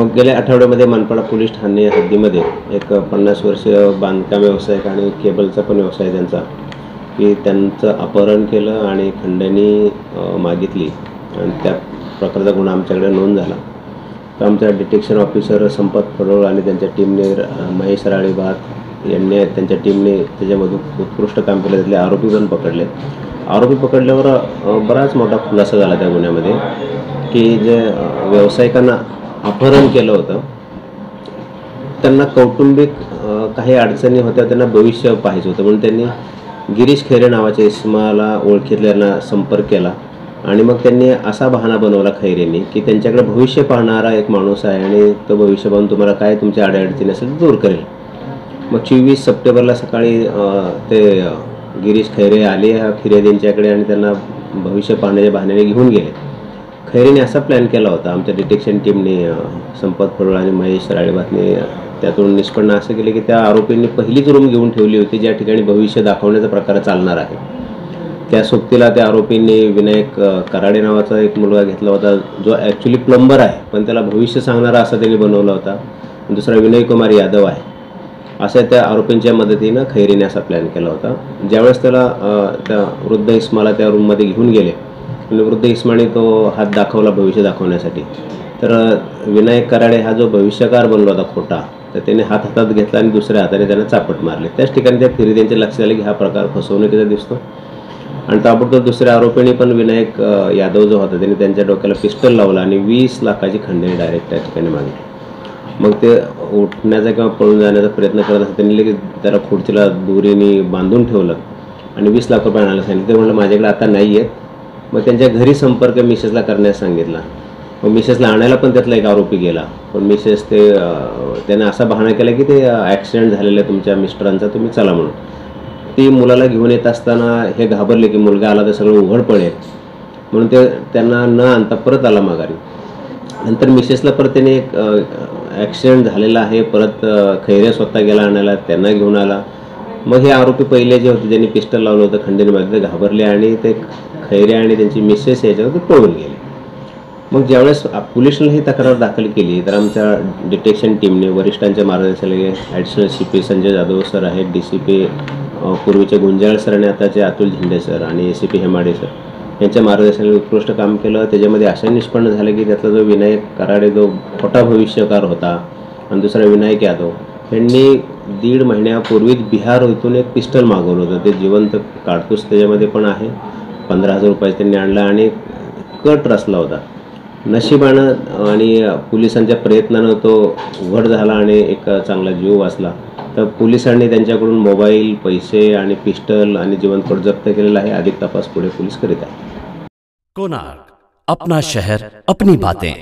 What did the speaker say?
गेल्या आठवड्यामध्ये मनपाडा पोलीस ठाणे हद्दीमध्ये एक 50 वर्षीय बांधकाम व्यावसायिक आणि केबलचा पण व्यवसाय त्यांचा, की त्यांचं अपहरण केलं आणि खंडणी मागितली आणि त्या प्रकारचा गुन्हा आमच्याकडे नोंद झाला. तर आमच्या डिटेक्शन ऑफिसर संपत फडोळ आणि त्यांच्या टीमने महेश राळीभात यांनी त्यांच्या टीमने त्याच्यामधून उत्कृष्ट काम केलं. त्यातले आरोपी पण पकडले. आरोपी पकडल्यावर बराच मोठा खुलासा झाला त्या गुन्ह्यामध्ये, की जे व्यावसायिकांना अपहरण केलं होतं त्यांना कौटुंबिक काही अडचणी होत्या, त्यांना भविष्य पाहायचं होतं म्हणून त्यांनी गिरीश खैरे नावाच्या इसमाला ओळखीतल्यांना संपर्क केला आणि मग त्यांनी असा बहाणा बनवला खैरेंनी, की त्यांच्याकडे भविष्य पाहणारा एक माणूस आहे आणि तो भविष्य पाहून तुम्हाला काय तुमच्या अडचणी असेल दूर करेल. मग 24 सप्टेंबरला सकाळी ते गिरीश खैरे आले फिर्यादींच्याकडे आणि त्यांना भविष्य पाहण्याच्या बहाण्याने घेऊन गेले. खैरेने असा प्लॅन केला होता. आमच्या डिटेक्शन टीमने संपत फडोळ आणि महेश राळेभातने त्यातून निष्पन्न असं केले, की त्या आरोपींनी पहिलीच रूम घेऊन ठेवली होती ज्या ठिकाणी भविष्य दाखवण्याचा प्रकार चालणार आहे. त्या सोबतीला त्या आरोपींनी विनायक कराडे नावाचा एक मुलगा घेतला होता, जो ॲक्च्युली प्लंबर आहे पण त्याला भविष्य सांगणारा असा त्यांनी बनवला होता. दुसरा विनय कुमार यादव आहे. अशा त्या आरोपींच्या मदतीनं खैरेने असा प्लॅन केला होता. ज्यावेळेस त्याला त्या वृद्ध इस्माला त्या रूममध्ये घेऊन गेले आणि वृद्ध इस्माने तो हात दाखवला भविष्य दाखवण्यासाठी, तर विनायक कराडे हा जो भविष्यकार बनला होता खोटा, तर त्याने हात हातात घेतला आणि दुसऱ्या हाताने त्यांना चापट मारले. त्याच ठिकाणी त्या फिर्यादींच्या लक्षात आले की हा प्रकार फसवणुकीचा दिसतो आणि ताबडतोब दुसऱ्या आरोपीने पण विनायक यादव जो होता त्याने त्यांच्या डोक्याला पिस्टल लावला आणि 20 लाखाची खंडणी डायरेक्ट त्या ठिकाणी मागितली. मग ते उठण्याचा किंवा पळून जाण्याचा प्रयत्न करत असताना त्यांनी लगेच त्याला खुर्चीला दोरीने बांधून ठेवलं आणि 20 लाख रुपये आणायला सांगितलं. ते म्हणलं माझ्याकडे आता नाही आहेत. मग त्यांच्या घरी संपर्क मिसेसला करण्यास सांगितला. मग मिसेसला आणायला पण त्यातला एक आरोपी गेला, पण मिसेस त्याने असा बहाणा केला की ते ॲक्सिडेंट झालेला आहे तुमच्या मिस्टरांचा, तुम्ही चला म्हणून. ती मुलाला घेऊन येत असताना हे घाबरले की मुलगा आला तर सगळं उघड पडेल, म्हणून ते त्यांना न आणता परत आला माघारी. नंतर मिसेसला परत त्याने एक ॲक्सिडेंट झालेला आहे परत खैरे स्वतः गेला आणायला, त्यांना घेऊन आला. मग हे आरोपी पहिले जे होते ज्यांनी पिस्टल लावलं होतं खंडणीमध्ये, ते घाबरले आणि ते खैरे आणि त्यांची मिसेस याच्यावर पळून गेले. मग ज्यावेळेस पोलिसांनी ही तक्रार दाखल केली तर आमच्या डिटेक्शन टीमने वरिष्ठांच्या मार्गदर्शनाखाली additional CP Sanjay Jadhav sir आहेत, DCP पूर्वीचे गुंजाळ सर आणि आताचे अतुल झेंडे सर आणि ACP हेमाडे सर यांच्या मार्गदर्शनाने उत्कृष्ट काम केलं. त्याच्यामध्ये असं निष्पन्न झालं की त्यातला जो विनायक कराडे जो खोटा भविष्यकार होता आणि दुसरा विनायक यादव यांनी 1.5 महिन्यापूर्वीच बिहार इथून एक पिस्टल मागवलं होतं. ते जिवंत काडतूस त्याच्यामध्ये पण आहे. 15,000 रुपये त्यांनी आणला आणि कट रचला होता. नशिबानं आणि पोलिसांच्या प्रयत्नानं तो उघड झाला आणि एक चांगला जीव वाचला. तर पोलिसांनी त्यांच्याकडून मोबाईल, पैसे आणि पिस्टल आणि जिवंत कट जप्त केलेला आहे. अधिक तपास पुढे पोलीस करीत आहेत. कोणार्क, अपना शहर, अपनी बातें.